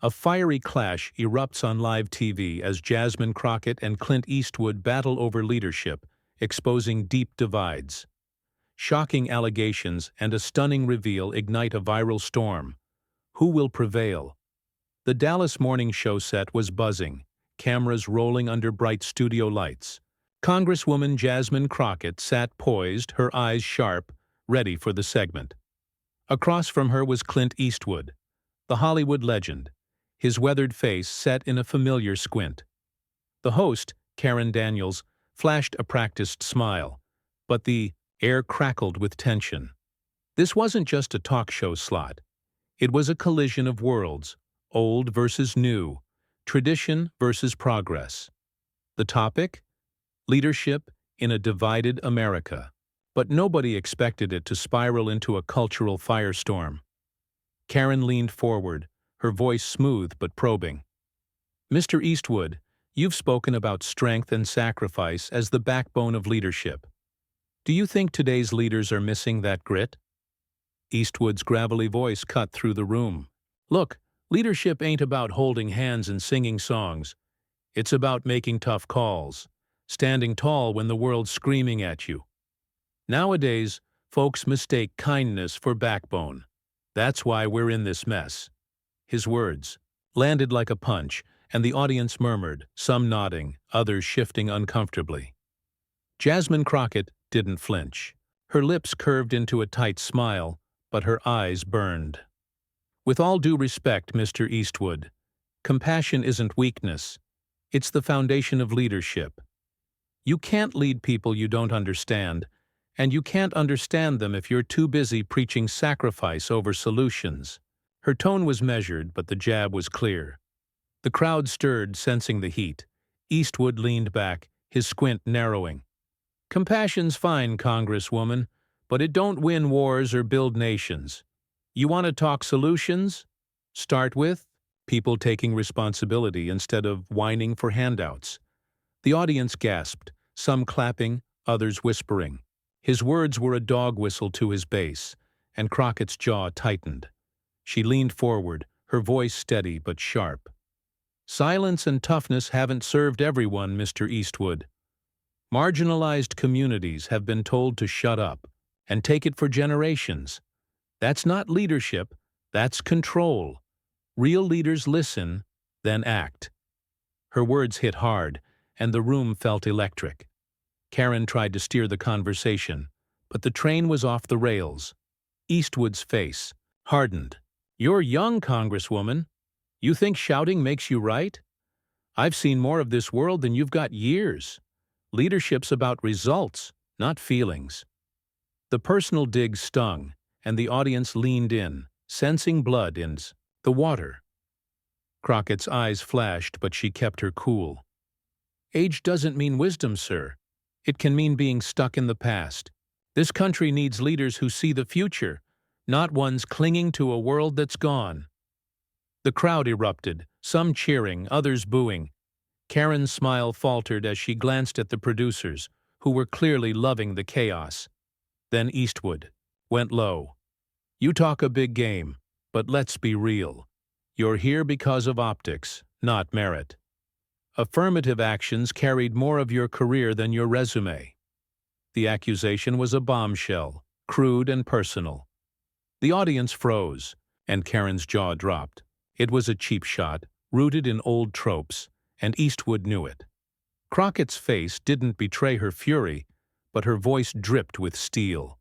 A fiery clash erupts on live TV as Jasmine Crockett and Clint Eastwood battle over leadership, exposing deep divides. Shocking allegations and a stunning reveal ignite a viral storm. Who will prevail? The Dallas morning show set was buzzing, cameras rolling under bright studio lights. Congresswoman Jasmine Crockett sat poised, her eyes sharp, ready for the segment. Across from her was Clint Eastwood, the Hollywood legend, his weathered face set in a familiar squint. The host, Karen Daniels, flashed a practiced smile, but the air crackled with tension. This wasn't just a talk show slot. It was a collision of worlds, old versus new, tradition versus progress. The topic? Leadership in a divided America. But nobody expected it to spiral into a cultural firestorm. Karen leaned forward, her voice smooth but probing. "Mr. Eastwood, you've spoken about strength and sacrifice as the backbone of leadership. Do you think today's leaders are missing that grit?" Eastwood's gravelly voice cut through the room. "Look, leadership ain't about holding hands and singing songs. It's about making tough calls, standing tall when the world's screaming at you. Nowadays, folks mistake kindness for backbone. That's why we're in this mess." His words landed like a punch, and the audience murmured, some nodding, others shifting uncomfortably. Jasmine Crockett didn't flinch. Her lips curved into a tight smile, but her eyes burned. "With all due respect, Mr. Eastwood, compassion isn't weakness. It's the foundation of leadership. You can't lead people you don't understand, and you can't understand them if you're too busy preaching sacrifice over solutions." Her tone was measured, but the jab was clear. The crowd stirred, sensing the heat. Eastwood leaned back, his squint narrowing. "Compassion's fine, Congresswoman, but it don't win wars or build nations. You want to talk solutions? Start with people taking responsibility instead of whining for handouts." The audience gasped, some clapping, others whispering. His words were a dog whistle to his base, and Crockett's jaw tightened. She leaned forward, her voice steady but sharp. "Silence and toughness haven't served everyone, Mr. Eastwood. Marginalized communities have been told to shut up and take it for generations. That's not leadership, that's control. Real leaders listen, then act." Her words hit hard, and the room felt electric. Karen tried to steer the conversation, but the train was off the rails. Eastwood's face hardened. "You're young, Congresswoman. You think shouting makes you right? I've seen more of this world than you've got years. Leadership's about results, not feelings." The personal dig stung, and the audience leaned in, sensing blood in the water. Crockett's eyes flashed, but she kept her cool. "Age doesn't mean wisdom, sir. It can mean being stuck in the past. This country needs leaders who see the future, not ones clinging to a world that's gone." The crowd erupted, some cheering, others booing. Karen's smile faltered as she glanced at the producers, who were clearly loving the chaos. Then Eastwood went low. "You talk a big game, but let's be real. You're here because of optics, not merit. Affirmative actions carried more of your career than your resume." The accusation was a bombshell, crude and personal. The audience froze, and Karen's jaw dropped. It was a cheap shot, rooted in old tropes, and Eastwood knew it. Crockett's face didn't betray her fury, but her voice dripped with steel.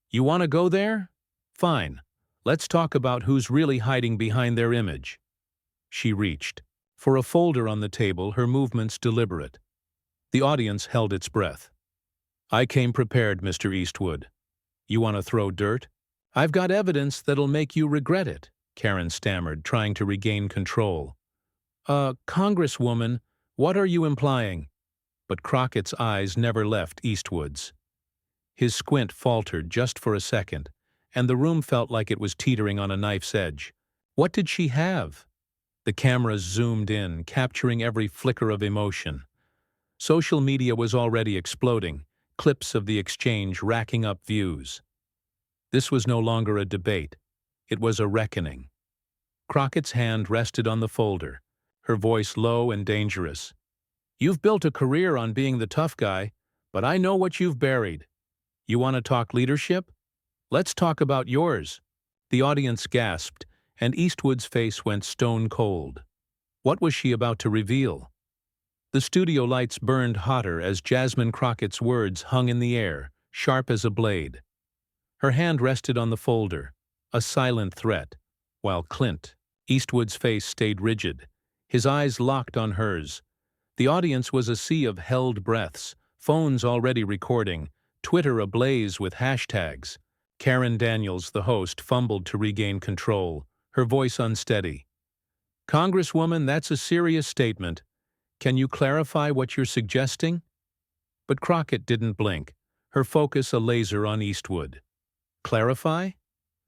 "You want to go there? Fine. Let's talk about who's really hiding behind their image." She reached for a folder on the table, her movements deliberate. The audience held its breath. "I came prepared, Mr. Eastwood. You want to throw dirt?" "I've got evidence that'll make you regret it," Karen stammered, trying to regain control. Congresswoman, what are you implying?" But Crockett's eyes never left Eastwood's. His squint faltered just for a second, and the room felt like it was teetering on a knife's edge. What did she have? The cameras zoomed in, capturing every flicker of emotion. Social media was already exploding, clips of the exchange racking up views. This was no longer a debate. It was a reckoning. Crockett's hand rested on the folder, her voice low and dangerous. "You've built a career on being the tough guy, but I know what you've buried. You want to talk leadership? Let's talk about yours." The audience gasped, and Eastwood's face went stone cold. What was she about to reveal? The studio lights burned hotter as Jasmine Crockett's words hung in the air, sharp as a blade. Her hand rested on the folder, a silent threat, while Clint Eastwood's face stayed rigid, his eyes locked on hers. The audience was a sea of held breaths, phones already recording, Twitter ablaze with hashtags. Karen Daniels, the host, fumbled to regain control, her voice unsteady. "Congresswoman, that's a serious statement. Can you clarify what you're suggesting?" But Crockett didn't blink, her focus a laser on Eastwood. "Clarify?"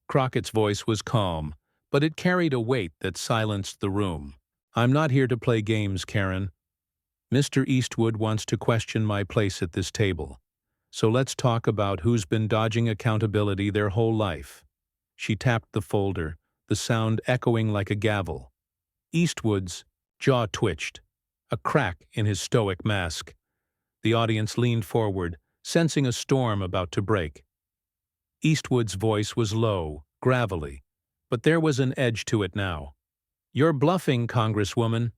Crockett's voice was calm, but it carried a weight that silenced the room. "I'm not here to play games, Karen. Mr. Eastwood wants to question my place at this table. So let's talk about who's been dodging accountability their whole life." She tapped the folder, the sound echoing like a gavel. Eastwood's jaw twitched, a crack in his stoic mask. The audience leaned forward, sensing a storm about to break. Eastwood's voice was low, gravelly, but there was an edge to it now. "You're bluffing, Congresswoman.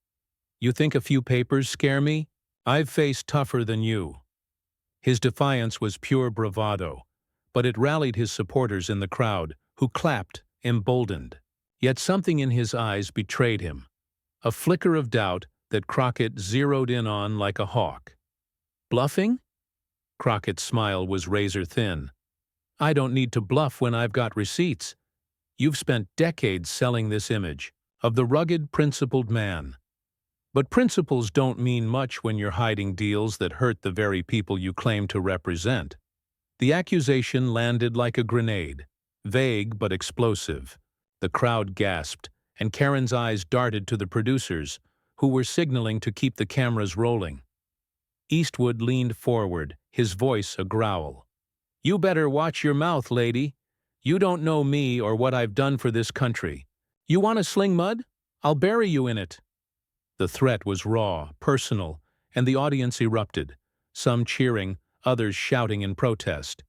You think a few papers scare me? I've faced tougher than you." His defiance was pure bravado, but it rallied his supporters in the crowd, who clapped, emboldened. Yet something in his eyes betrayed him, a flicker of doubt that Crockett zeroed in on like a hawk. "Bluffing?" Crockett's smile was razor-thin. "I don't need to bluff when I've got receipts. You've spent decades selling this image of the rugged, principled man. But principles don't mean much when you're hiding deals that hurt the very people you claim to represent." The accusation landed like a grenade, vague but explosive. The crowd gasped, and Karen's eyes darted to the producers, who were signaling to keep the cameras rolling. Eastwood leaned forward, his voice a growl. "You better watch your mouth, lady. You don't know me or what I've done for this country. You want to sling mud? I'll bury you in it." The threat was raw, personal, and the audience erupted, some cheering, others shouting in protest.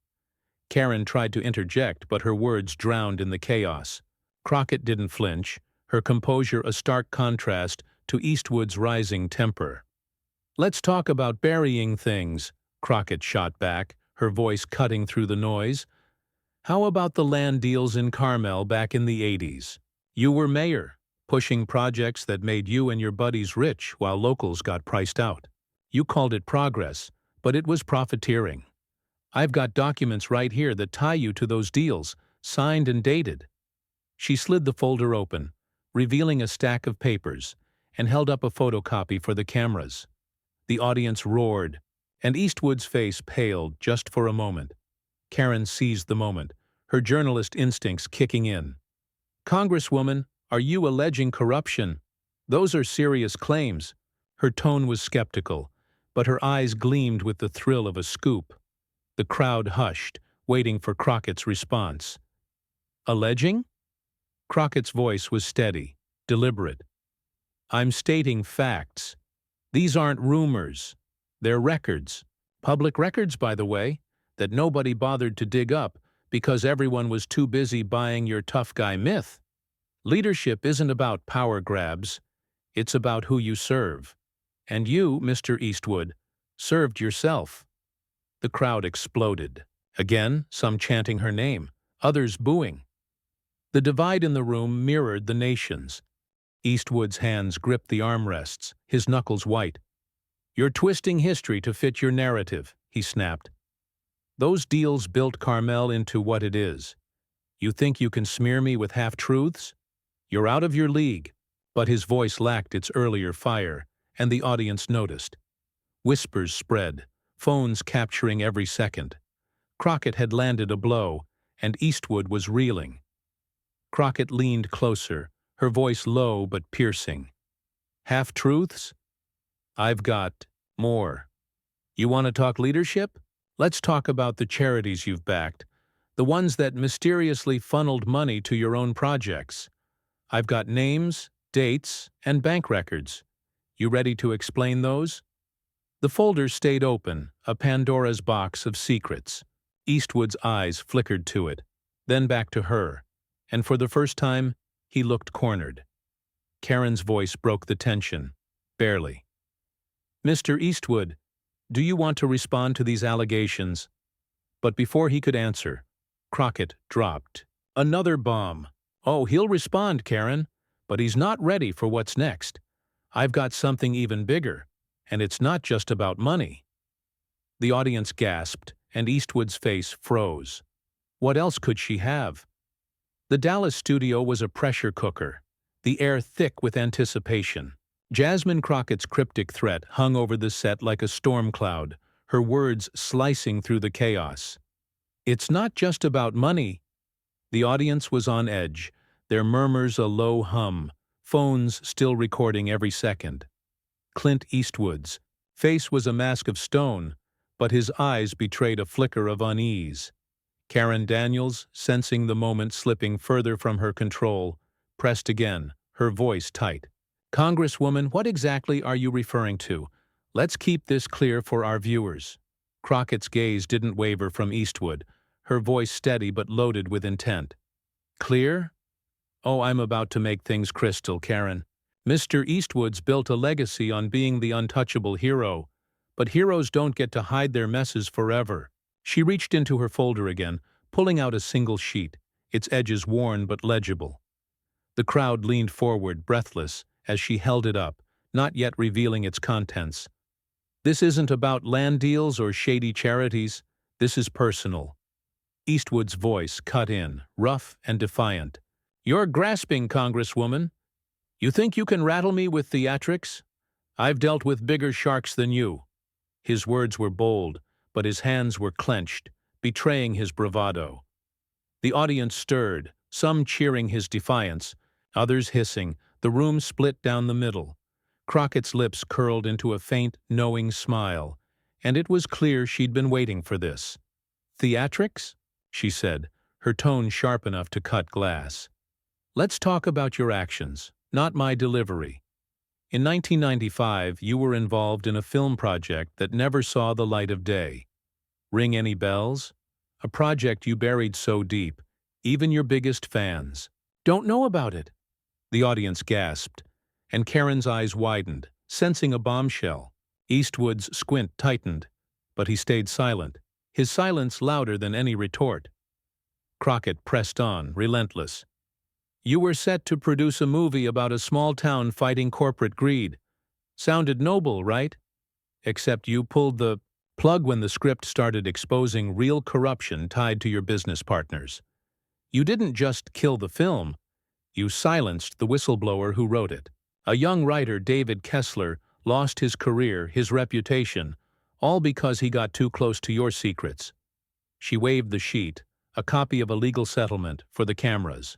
Karen tried to interject, but her words drowned in the chaos. Crockett didn't flinch, her composure a stark contrast to Eastwood's rising temper. "Let's talk about burying things," Crockett shot back, her voice cutting through the noise. "How about the land deals in Carmel back in the 80s? You were mayor, pushing projects that made you and your buddies rich while locals got priced out. You called it progress, but it was profiteering. I've got documents right here that tie you to those deals, signed and dated." She slid the folder open, revealing a stack of papers, and held up a photocopy for the cameras. The audience roared, and Eastwood's face paled just for a moment. Karen seized the moment, her journalist instincts kicking in. "Congresswoman, are you alleging corruption? Those are serious claims." Her tone was skeptical, but her eyes gleamed with the thrill of a scoop. The crowd hushed, waiting for Crockett's response. "Alleging?" Crockett's voice was steady, deliberate. "I'm stating facts. These aren't rumors. They're records. Public records, by the way, that nobody bothered to dig up because everyone was too busy buying your tough guy myth. Leadership isn't about power grabs. It's about who you serve. And you, Mr. Eastwood, served yourself." The crowd exploded. Again, some chanting her name, others booing. The divide in the room mirrored the nation's. Eastwood's hands gripped the armrests, his knuckles white. "You're twisting history to fit your narrative," he snapped. "Those deals built Carmel into what it is. You think you can smear me with half-truths? You're out of your league." But his voice lacked its earlier fire, and the audience noticed. Whispers spread, phones capturing every second. Crockett had landed a blow, and Eastwood was reeling. Crockett leaned closer, her voice low but piercing. "Half-truths? I've got more. You want to talk leadership? Let's talk about the charities you've backed, the ones that mysteriously funneled money to your own projects. I've got names, dates, and bank records. You ready to explain those? The folder stayed open, a Pandora's box of secrets. Eastwood's eyes flickered to it, then back to her, and for the first time, he looked cornered. Karen's voice broke the tension, barely. "Mr. Eastwood, do you want to respond to these allegations?" But before he could answer, Crockett dropped. "Another bomb. Oh, he'll respond, Karen, but he's not ready for what's next. I've got something even bigger, and it's not just about money." The audience gasped, and Eastwood's face froze. What else could she have? The Dallas studio was a pressure cooker, the air thick with anticipation. Jasmine Crockett's cryptic threat hung over the set like a storm cloud, her words slicing through the chaos. "It's not just about money." The audience was on edge, their murmurs a low hum, phones still recording every second. Clint Eastwood's face was a mask of stone, but his eyes betrayed a flicker of unease. Karen Daniels, sensing the moment slipping further from her control, pressed again, her voice tight. "Congresswoman, what exactly are you referring to? Let's keep this clear for our viewers." Crockett's gaze didn't waver from Eastwood, her voice steady but loaded with intent. "Clear? Oh, I'm about to make things crystal, Karen. Mr. Eastwood's built a legacy on being the untouchable hero, but heroes don't get to hide their messes forever." She reached into her folder again, pulling out a single sheet, its edges worn but legible. The crowd leaned forward, breathless, as she held it up, not yet revealing its contents. "This isn't about land deals or shady charities. This is personal." Eastwood's voice cut in, rough and defiant. "You're grasping, Congresswoman. You think you can rattle me with theatrics? I've dealt with bigger sharks than you." His words were bold, but his hands were clenched, betraying his bravado. The audience stirred, some cheering his defiance, others hissing. The room split down the middle. Crockett's lips curled into a faint, knowing smile, and it was clear she'd been waiting for this. "Theatrics?" she said, her tone sharp enough to cut glass. "Let's talk about your actions, not my delivery. In 1995, you were involved in a film project that never saw the light of day. Ring any bells? A project you buried so deep, even your biggest fans don't know about it." The audience gasped, and Karen's eyes widened, sensing a bombshell. Eastwood's squint tightened, but he stayed silent, his silence louder than any retort. Crockett pressed on, relentless. "You were set to produce a movie about a small town fighting corporate greed. Sounded noble, right? Except you pulled the plug when the script started exposing real corruption tied to your business partners. You didn't just kill the film, you silenced the whistleblower who wrote it. A young writer, David Kessler, lost his career, his reputation, all because he got too close to your secrets." She waved the sheet, a copy of a legal settlement, for the cameras.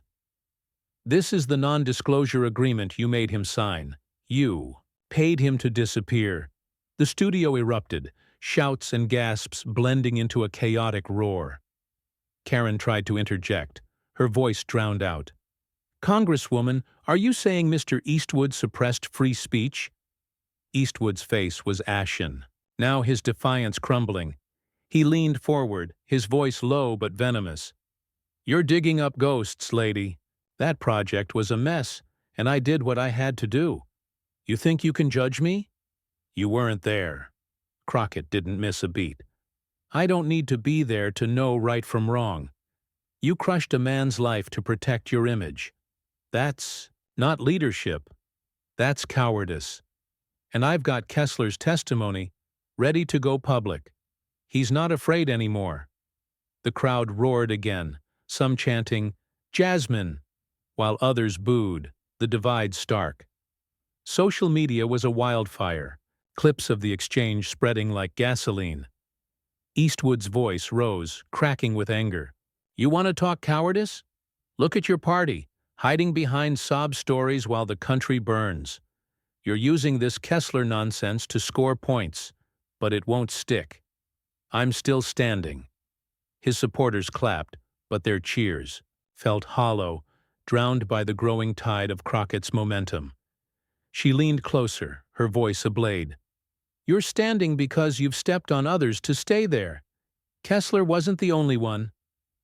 "This is the non-disclosure agreement you made him sign. You paid him to disappear." The studio erupted, shouts and gasps blending into a chaotic roar. Karen tried to interject, her voice drowned out. "Congresswoman, are you saying Mr. Eastwood suppressed free speech?" Eastwood's face was ashen, now his defiance crumbling. He leaned forward, his voice low but venomous. "You're digging up ghosts, lady. That project was a mess, and I did what I had to do. You think you can judge me? You weren't there." Crockett didn't miss a beat. "I don't need to be there to know right from wrong. You crushed a man's life to protect your image. That's not leadership. That's cowardice. And I've got Kessler's testimony, ready to go public. He's not afraid anymore." The crowd roared again, some chanting, "Jasmine," while others booed, the divide stark. Social media was a wildfire, clips of the exchange spreading like gasoline. Eastwood's voice rose, cracking with anger. "You want to talk cowardice? Look at your party, hiding behind sob stories while the country burns. You're using this Kessler nonsense to score points, but it won't stick. I'm still standing." His supporters clapped, but their cheers felt hollow, drowned by the growing tide of Crockett's momentum. She leaned closer, her voice ablaze. "You're standing because you've stepped on others to stay there. Kessler wasn't the only one.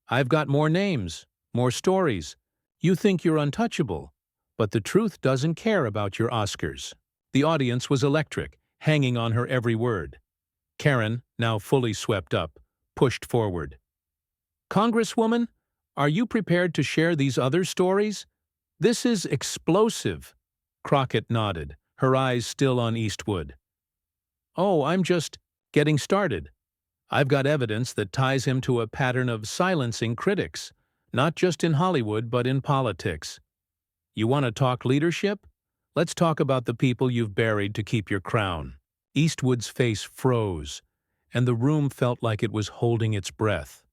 I've got more names, more stories. You think you're untouchable, but the truth doesn't care about your Oscars." The audience was electric, hanging on her every word. Karen, now fully swept up, pushed forward. "Congresswoman, are you prepared to share these other stories? This is explosive." Crockett nodded, her eyes still on Eastwood. "Oh, I'm just getting started. I've got evidence that ties him to a pattern of silencing critics, not just in Hollywood but in politics. You want to talk leadership? Let's talk about the people you've buried to keep your crown." Eastwood's face froze, and the room felt like it was holding its breath.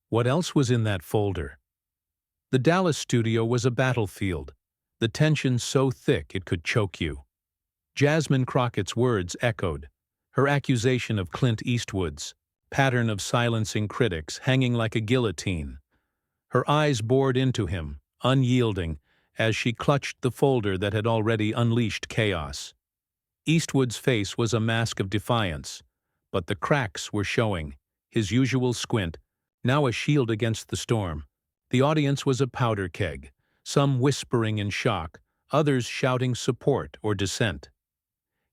What else was in that folder? The Dallas studio was a battlefield, the tension so thick it could choke you. Jasmine Crockett's words echoed, her accusation of Clint Eastwood's pattern of silencing critics hanging like a guillotine. Her eyes bored into him, unyielding, as she clutched the folder that had already unleashed chaos. Eastwood's face was a mask of defiance, but the cracks were showing, his usual squint, now a shield against the storm. The audience was a powder keg, some whispering in shock, others shouting support or dissent.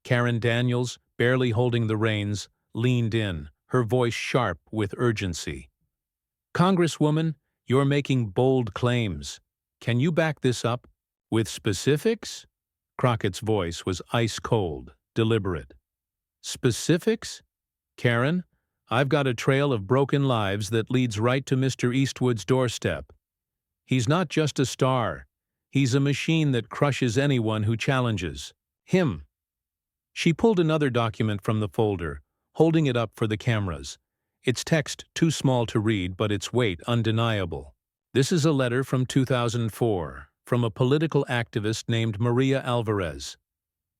Karen Daniels, barely holding the reins, leaned in, her voice sharp with urgency. "Congresswoman, you're making bold claims. Can you back this up? With specifics?" Crockett's voice was ice-cold, deliberate. "Specifics? Karen, I've got a trail of broken lives that leads right to Mr. Eastwood's doorstep. He's not just a star. He's a machine that crushes anyone who challenges him." She pulled another document from the folder, holding it up for the cameras. Its text too small to read, but its weight undeniable. "This is a letter from 2004, from a political activist named Maria Alvarez.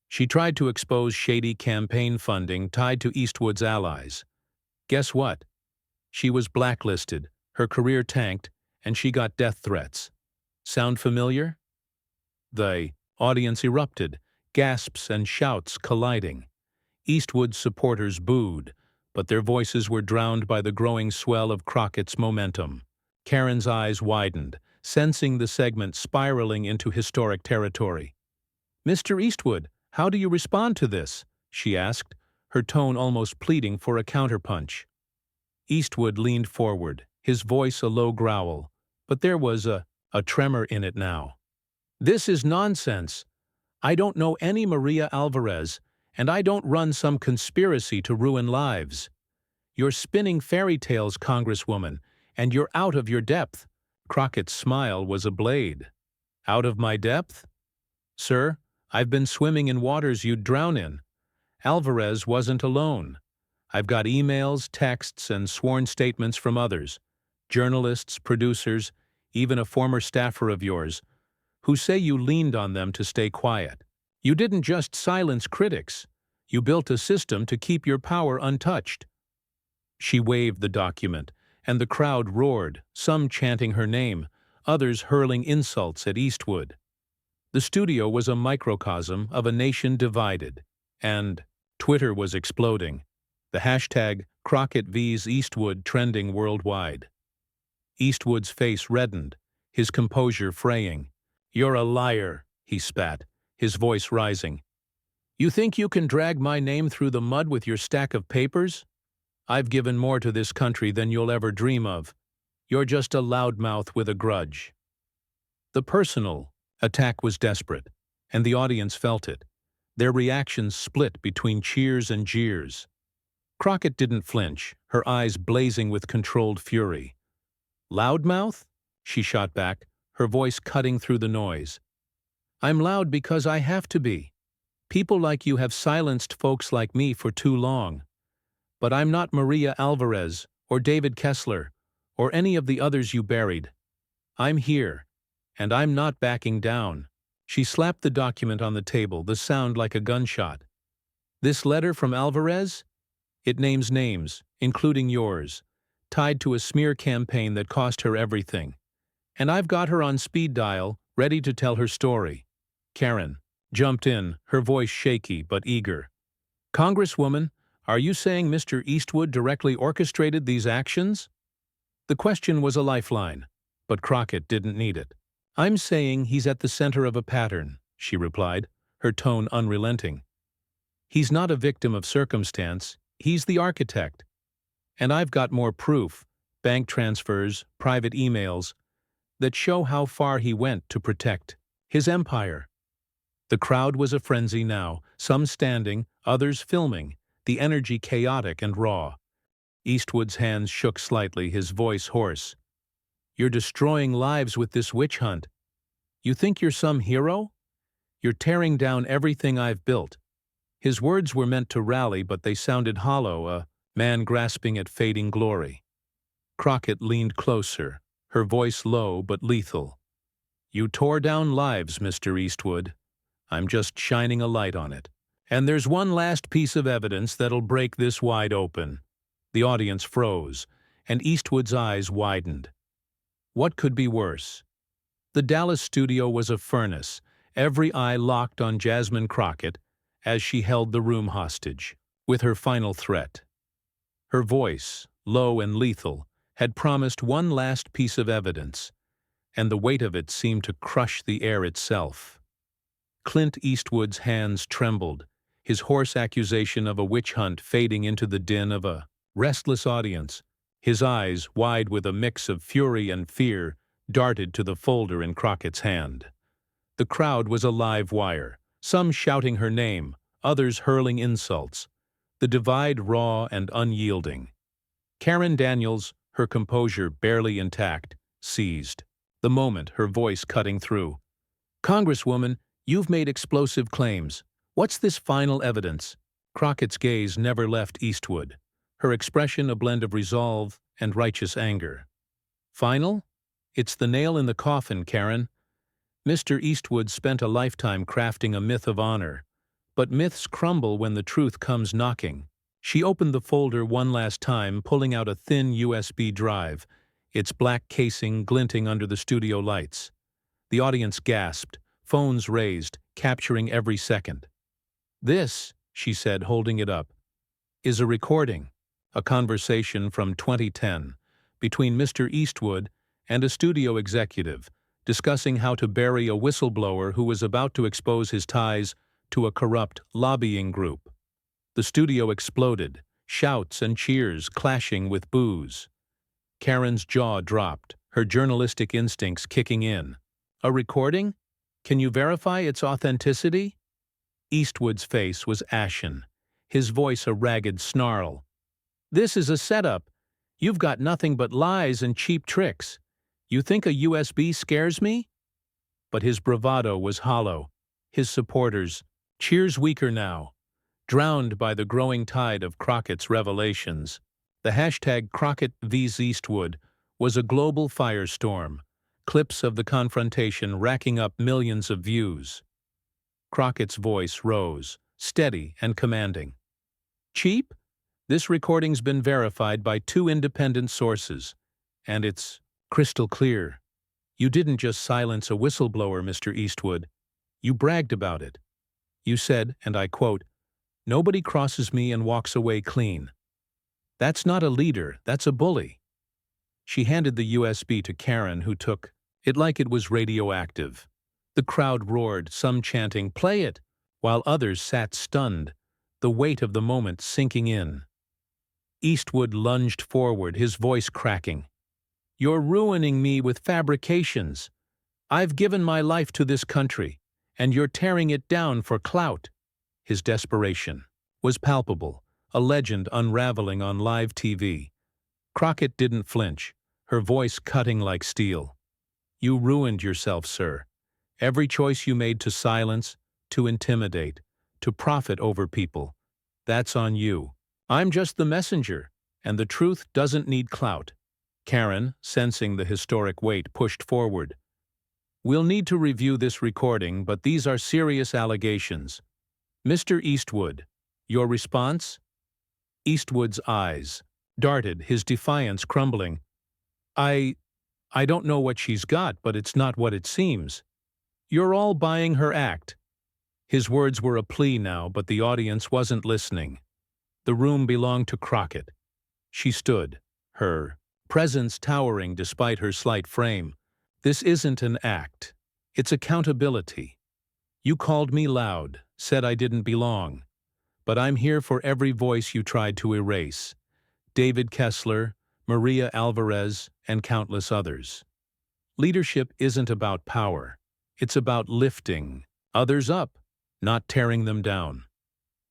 She tried to expose shady campaign funding tied to Eastwood's allies. Guess what? She was blacklisted, her career tanked, and she got death threats. Sound familiar?" The audience erupted, gasps and shouts colliding. Eastwood's supporters booed, but their voices were drowned by the growing swell of Crockett's momentum. Karen's eyes widened, sensing the segment spiraling into historic territory. "Mr. Eastwood, how do you respond to this?" she asked, her tone almost pleading for a counterpunch. Eastwood leaned forward, his voice a low growl, but there was a tremor in it now. "This is nonsense. I don't know any Maria Alvarez, and I don't run some conspiracy to ruin lives. You're spinning fairy tales, Congresswoman, and you're out of your depth." Crockett's smile was a blade. "Out of my depth? Sir, I've been swimming in waters you'd drown in. Alvarez wasn't alone. I've got emails, texts, and sworn statements from others, journalists, producers, even a former staffer of yours, who say you leaned on them to stay quiet. You didn't just silence critics. You built a system to keep your power untouched." She waved the document, and the crowd roared, some chanting her name, others hurling insults at Eastwood. The studio was a microcosm of a nation divided, and Twitter was exploding. The hashtag Crockett vs. Eastwood trending worldwide. Eastwood's face reddened, his composure fraying. "You're a liar," he spat, his voice rising. "You think you can drag my name through the mud with your stack of papers? I've given more to this country than you'll ever dream of. You're just a loudmouth with a grudge." The personal attack was desperate, and the audience felt it. Their reactions split between cheers and jeers. Crockett didn't flinch, her eyes blazing with controlled fury. "Loudmouth?" she shot back, her voice cutting through the noise. "I'm loud because I have to be. People like you have silenced folks like me for too long. But I'm not Maria Alvarez, or David Kessler, or any of the others you buried. I'm here, and I'm not backing down." She slapped the document on the table, the sound like a gunshot. "This letter from Alvarez? It names names, including yours, tied to a smear campaign that cost her everything. And I've got her on speed dial, ready to tell her story. Karen jumped in, her voice shaky but eager. Congresswoman, are you saying Mr. Eastwood directly orchestrated these actions? The question was a lifeline, but Crockett didn't need it. I'm saying he's at the center of a pattern, she replied, her tone unrelenting. He's not a victim of circumstance, he's the architect. And I've got more proof, bank transfers, private emails, that show how far he went to protect his empire. The crowd was a frenzy now, some standing, others filming, the energy chaotic and raw. Eastwood's hands shook slightly, his voice hoarse. You're destroying lives with this witch hunt. You think you're some hero? You're tearing down everything I've built. His words were meant to rally, but they sounded hollow, a man grasping at fading glory. Crockett leaned closer, her voice low but lethal. You tore down lives, Mr. Eastwood. I'm just shining a light on it. And there's one last piece of evidence that'll break this wide open. The audience froze, and Eastwood's eyes widened. What could be worse? The Dallas studio was a furnace, every eye locked on Jasmine Crockett as she held the room hostage, with her final threat. Her voice, low and lethal, had promised one last piece of evidence, and the weight of it seemed to crush the air itself. Clint Eastwood's hands trembled, his hoarse accusation of a witch hunt fading into the din of a restless audience. His eyes, wide with a mix of fury and fear, darted to the folder in Crockett's hand. The crowd was a live wire, some shouting her name, others hurling insults, the divide raw and unyielding. Karen Daniels, her composure barely intact, seized. The moment, her voice cutting through. Congresswoman, you've made explosive claims. What's this final evidence? Crockett's gaze never left Eastwood, her expression a blend of resolve and righteous anger. Final? It's the nail in the coffin, Karen. Mr. Eastwood spent a lifetime crafting a myth of honor, but myths crumble when the truth comes knocking. She opened the folder one last time, pulling out a thin USB drive, its black casing glinting under the studio lights. The audience gasped, phones raised, capturing every second. This, she said, holding it up, is a recording, a conversation from 2010 between Mr. Eastwood and a studio executive discussing how to bury a whistleblower who was about to expose his ties to a corrupt lobbying group. The studio exploded, shouts and cheers clashing with boos. Karen's jaw dropped, her journalistic instincts kicking in. A recording? Can you verify its authenticity? Eastwood's face was ashen, his voice a ragged snarl. This is a setup. You've got nothing but lies and cheap tricks. You think a USB scares me? But his bravado was hollow. His supporters, cheers weaker now, drowned by the growing tide of Crockett's revelations. The hashtag Crockett vs. Eastwood was a global firestorm, clips of the confrontation racking up millions of views. Crockett's voice rose, steady and commanding. Cheap? This recording's been verified by 2 independent sources, and it's crystal clear. You didn't just silence a whistleblower, Mr. Eastwood. You bragged about it. You said, and I quote, "Nobody crosses me and walks away clean." That's not a leader, that's a bully. She handed the USB to Karen, who took it like it was radioactive. The crowd roared, some chanting, "Play it," while others sat stunned, the weight of the moment sinking in. Eastwood lunged forward, his voice cracking. You're ruining me with fabrications. I've given my life to this country, and you're tearing it down for clout. His desperation was palpable, a legend unraveling on live TV. Crockett didn't flinch, her voice cutting like steel. You ruined yourself, sir. Every choice you made to silence, to intimidate, to profit over people, that's on you. I'm just the messenger, and the truth doesn't need clout. Karen, sensing the historic weight, pushed forward. We'll need to review this recording, but these are serious allegations. Mr. Eastwood, your response? Eastwood's eyes darted, his defiance crumbling. I don't know what she's got, but it's not what it seems. You're all buying her act." His words were a plea now, but the audience wasn't listening. The room belonged to Crockett. She stood, her presence towering despite her slight frame. "This isn't an act. It's accountability. You called me loud, said I didn't belong. But I'm here for every voice you tried to erase. David Kessler, Maria Alvarez, and countless others. Leadership isn't about power. It's about lifting others up, not tearing them down."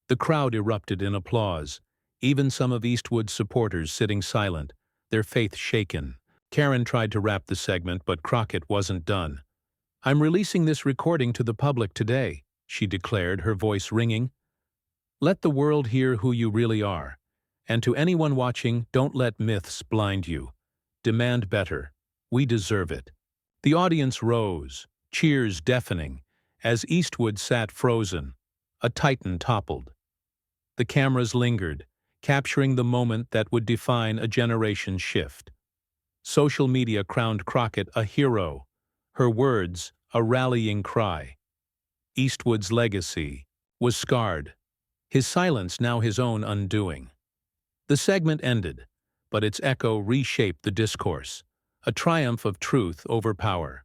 The crowd erupted in applause, even some of Eastwood's supporters sitting silent, their faith shaken. Karen tried to wrap the segment, but Crockett wasn't done. "I'm releasing this recording to the public today," she declared, her voice ringing. "Let the world hear who you really are. And to anyone watching, don't let myths blind you. Demand better. We deserve it." The audience rose, cheers deafening, as Eastwood sat frozen. A titan toppled. The cameras lingered, capturing the moment that would define a generation shift. Social media crowned Crockett a hero, her words a rallying cry. Eastwood's legacy was scarred, his silence now his own undoing. The segment ended, but its echo reshaped the discourse, a triumph of truth over power.